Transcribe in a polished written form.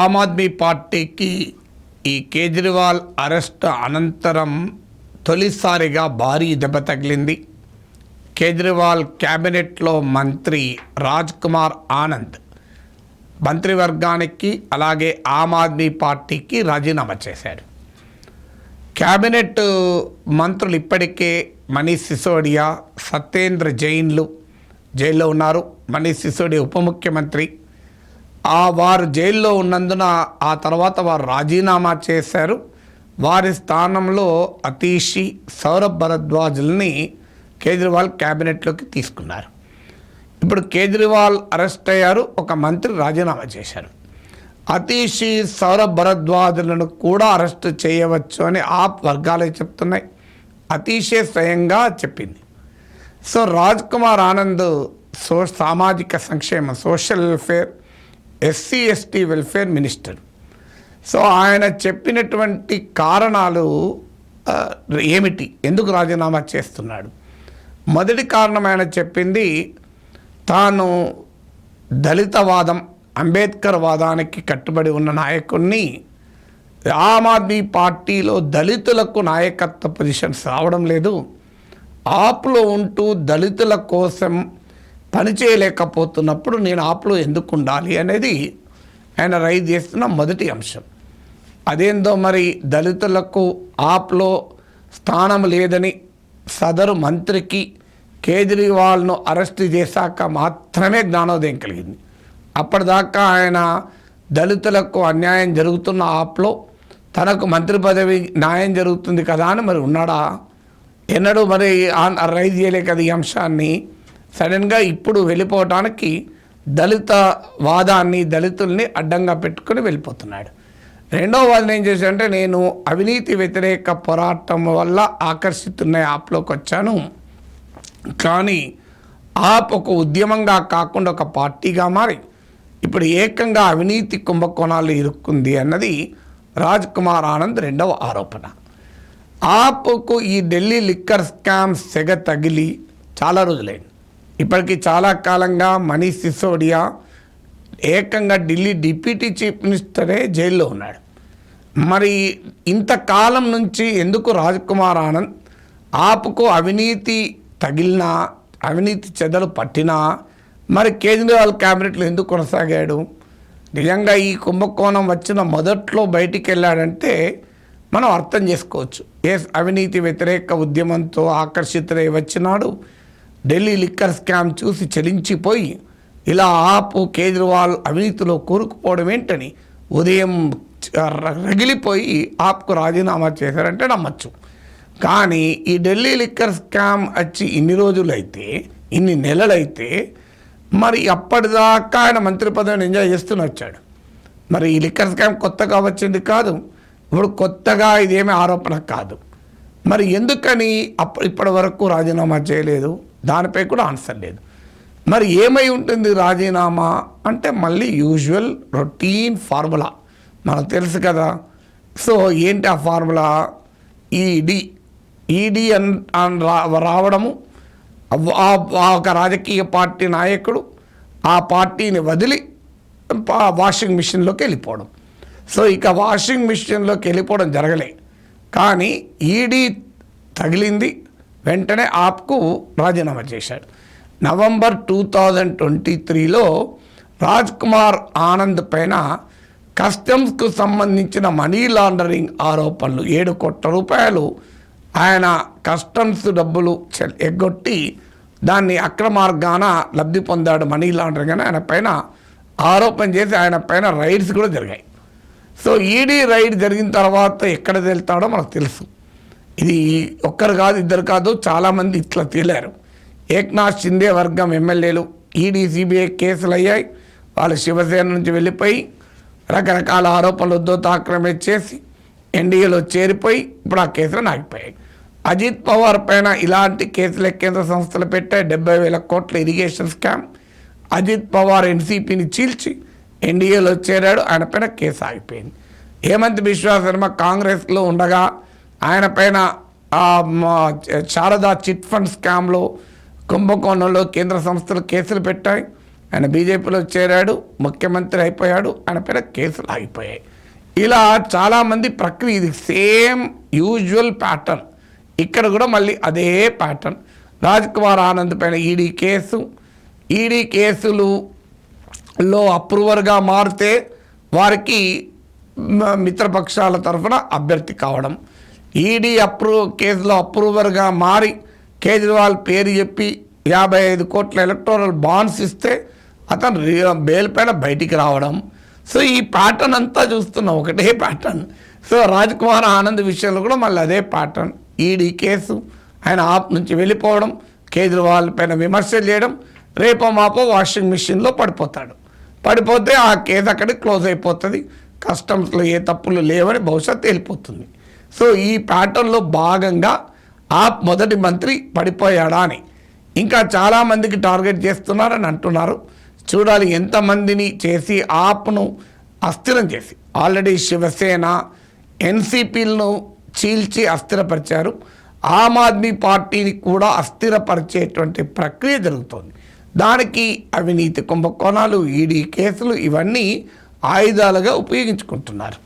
ఆమ్ ఆద్మీ పార్టీకి ఈ కేజ్రీవాల్ అరెస్ట్ అనంతరం తొలిసారిగా భారీ దెబ్బ తగిలింది. కేజ్రీవాల్ క్యాబినెట్లో మంత్రి రాజ్ కుమార్ ఆనంద్ మంత్రివర్గానికి అలాగే ఆమ్ ఆద్మీ పార్టీకి రాజీనామా చేశారు. క్యాబినెట్ మంత్రులు ఇప్పటికే మనీష్ సిసోడియా, సత్యేంద్ర జైల్లో ఉన్నారు. మనీష్ సిసోడియా ఉప ముఖ్యమంత్రి. వారు జైల్లో ఉన్నందున ఆ తర్వాత వారు రాజీనామా చేశారు. వారి స్థానంలో అతీషి, సౌరభ్ భరద్వాజ్ని కేజ్రీవాల్ క్యాబినెట్లోకి తీసుకున్నారు. ఇప్పుడు కేజ్రీవాల్ అరెస్ట్ అయ్యారు, ఒక మంత్రి రాజీనామా చేశారు. అతీషి, సౌరభ్ భరద్వాజ్లను కూడా అరెస్ట్ చేయవచ్చు అని ఆప్ వర్గాలే చెప్తున్నాయి. అతీషే స్వయంగా చెప్పింది. సో రాజ్ కుమార్ ఆనంద్ సామాజిక సంక్షేమ, social welfare, SC ST welfare minister. So ఆయన చెప్పినటువంటి కారణాలు ఏమిటి, ఎందుకు రాజీనామా చేస్తున్నాడు? మొదటి కారణం ఆయన చెప్పింది, తాను దళితవాదం, అంబేద్కర్ వాదానికి కట్టుబడి ఉన్న నాయకుడిని, ఆమ్ ఆద్మీ పార్టీలో దళితులకు నాయకత్వ పొజిషన్స్ రావడం లేదు, ఆప్లో ఉంటూ దళితుల కోసం పనిచేయలేకపోతున్నప్పుడు నేను ఆప్లో ఎందుకు ఉండాలి అనేది ఆయన రైజ్ చేస్తున్న మొదటి అంశం. అదేందో మరి దళితులకు ఆప్లో స్థానం లేదని సదరు మంత్రికి కేజ్రీవాల్ను అరెస్ట్ చేశాక మాత్రమే జ్ఞానోదయం కలిగింది. అప్పటిదాకా ఆయన దళితులకు అన్యాయం జరుగుతున్న ఆప్లో తనకు మంత్రి పదవి న్యాయం జరుగుతుంది కదా అని మరి ఉన్నాడా? ఎన్నడూ మరి రైజ్ చేయలే కదా ఈ అంశాన్ని. సడన్గా ఇప్పుడు వెళ్ళిపోవటానికి దళిత వాదాన్ని, దళితుల్ని అడ్డంగా పెట్టుకొని వెళ్ళిపోతున్నాడు. రెండవ వాదన ఏం చేశాడంటే, నేను అవినీతి వ్యతిరేక పోరాటం వల్ల ఆకర్షితున్న యాప్లోకి వచ్చాను, కానీ ఆప్ ఒక ఉద్యమంగా కాకుండా ఒక పార్టీగా మారి ఇప్పుడు ఏకంగా అవినీతి కుంభకోణాలు ఇరుక్కుంది అన్నది రాజ్ కుమార్ ఆనంద్ రెండవ ఆరోపణ. ఆప్కు ఈ ఢిల్లీ లిక్కర్ స్కామ్ సెగ తగిలి చాలా రోజులైంది. ఇప్పటికీ చాలా కాలంగా మనీష్ సిసోడియా ఏకంగా ఢిల్లీ డిప్యూటీ చీఫ్ మినిస్టరే జైల్లో ఉన్నాడు. మరి ఇంతకాలం నుంచి ఎందుకు రాజ్ కుమార్ ఆనంద్ ఆప్కు అవినీతి తగిలినా, అవినీతి చెదలు పట్టినా మరి కేజ్రీవాల్ క్యాబినెట్లో ఎందుకు కొనసాగాడు? నిజంగా ఈ కుంభకోణం వచ్చిన మొదట్లో బయటికి వెళ్ళాడంటే మనం అర్థం చేసుకోవచ్చు. అవినీతి వ్యతిరేక ఉద్యమంతో ఆకర్షితులై వచ్చినాడు, ఢిల్లీ లిక్కర్ స్కామ్ చూసి చలించిపోయి ఇలా ఆపు కేజ్రీవాల్ అవినీతిలో కూరుకుపోవడం ఏంటని ఉదయం రగిలిపోయి ఆప్కు రాజీనామా చేశారంటే నమ్మచ్చు. కానీ ఈ ఢిల్లీ లిక్కర్ స్కామ్ వచ్చి ఇన్ని రోజులైతే, ఇన్ని నెలలైతే మరి అప్పటిదాకా ఆయన మంత్రి పదవిని ఎంజాయ్ చేస్తూనే వచ్చాడు. మరి ఈ లిక్కర్ స్కామ్ కొత్తగా వచ్చింది కాదు, ఇప్పుడు కొత్తగా ఇదేమీ ఆరోపణ కాదు. మరి ఎందుకని ఇప్పటి వరకు రాజీనామా చేయలేదు? దానిపై కూడా ఆన్సర్ లేదు. మరి ఏమై ఉంటుంది రాజీనామా అంటే? మళ్ళీ యూజువల్ రొటీన్ ఫార్ములా మనకు తెలుసు కదా. సో ఏంటి ఆ ఫార్ములా? ఈడీ రావడము, ఒక రాజకీయ పార్టీ నాయకుడు ఆ పార్టీని వదిలి వాషింగ్ మిషన్లోకి వెళ్ళిపోవడం. సో ఇక వాషింగ్ మిషన్లోకి వెళ్ళిపోవడం జరగలే, కానీ ఈడీ తగిలింది, వెంటనే ఆప్కు రాజీనామా చేశాడు. నవంబర్ 2023లో రాజ్ కుమార్ ఆనంద్ పైన కస్టమ్స్కు సంబంధించిన మనీ లాండరింగ్ ఆరోపణలు, 7 కోట్ల రూపాయలు ఆయన కస్టమ్స్ డబ్బులు ఎగ్గొట్టి దాన్ని అక్రమార్గాన లబ్ధి పొందాడు, మనీ లాండరింగ్ అని ఆయన పైన ఆరోపణ చేసి ఆయన పైన రైడ్స్ కూడా జరిగాయి. సో ఈడీ రైడ్ జరిగిన తర్వాత ఎక్కడ వెళ్తాడో మనకు తెలుసు. ఇది ఒక్కరు కాదు, ఇద్దరు కాదు, చాలామంది ఇట్లా తేలారు. ఏక్నాథ్ షిండే వర్గం ఎమ్మెల్యేలు ఈడీ సిబిఐ కేసులు అయ్యాయి. వాళ్ళు శివసేన నుంచి వెళ్ళిపోయి రకరకాల ఆరోపణలు ఉద్ధోతాక్రమే చేసి ఎన్డీఏలో చేరిపోయి ఇప్పుడు ఆ కేసులు ఆగిపోయాయి. అజిత్ పవార్ పైన ఇలాంటి కేసులు కేంద్ర సంస్థలు పెట్టాయి. 70,000 కోట్ల ఇరిగేషన్ స్కామ్. అజిత్ పవార్ ఎన్సీపీని చీల్చి ఎన్డీఏలో చేరాడు, ఆయన పైన కేసు ఆగిపోయింది. హేమంత్ బిశ్వా శర్మ కాంగ్రెస్లో ఉండగా ఆయన పైన శారదా చిట్ ఫండ్ స్కామ్లో, కుంభకోణంలో కేంద్ర సంస్థలు కేసులు పెట్టాయి. ఆయన బీజేపీలో చేరాడు, ముఖ్యమంత్రి అయిపోయాడు, ఆయన పైన కేసులు ఆగిపోయాయి. ఇలా చాలామంది ప్రక్రియ, ఇది సేమ్ యూజువల్ ప్యాటర్న్. ఇక్కడ కూడా మళ్ళీ అదే ప్యాటర్న్. రాజ్ కుమార్ ఆనంద్ పైన ఈడీ కేసులలో అప్రూవర్గా మారితే వారికి మిత్రపక్షాల తరఫున అభ్యర్థి కావడం, ఈడీ కేసులో అప్రూవర్గా మారి కేజ్రీవాల్ పేరు చెప్పి 55 కోట్ల ఎలక్టోరల్ బాండ్స్ ఇస్తే అతను బెయిల్ పైన బయటికి రావడం. సో ఈ ప్యాటర్న్ అంతా చూస్తున్నాం, ఒకటే ప్యాటర్న్. సో రాజ్ కుమార్ ఆనంద్ విషయంలో కూడా మళ్ళీ అదే ప్యాటర్న్. ఈడీ కేసు, ఆయన ఆప్ నుంచి వెళ్ళిపోవడం, కేజ్రీవాల్ పైన విమర్శలు చేయడం, రేపో మాపో వాషింగ్ మిషన్లో పడిపోతే ఆ కేసు అక్కడికి క్లోజ్ అయిపోతుంది. కస్టమ్స్లో ఏ తప్పులు లేవని బహుశా తేలిపోతుంది. సో ఈ ప్యాటర్న్లో భాగంగా ఆప్ మొదటి మంత్రి పడిపోయాడా అని ఇంకా చాలామందికి టార్గెట్ చేస్తున్నారని అంటున్నారు. చూడాలి ఎంతమందిని చేసి ఆప్ను అస్థిరం చేసి, ఆల్రెడీ శివసేన ఎన్సీపీలను చీల్చి అస్థిరపరిచారు. ఆమ్ ఆద్మీ పార్టీని కూడా అస్థిరపరిచేటువంటి ప్రక్రియ జరుగుతోంది. దానికి అవినీతి కుంభకోణాలు, ఈడీ కేసులు ఇవన్నీ ఆయుధాలుగా ఉపయోగించుకుంటున్నారు.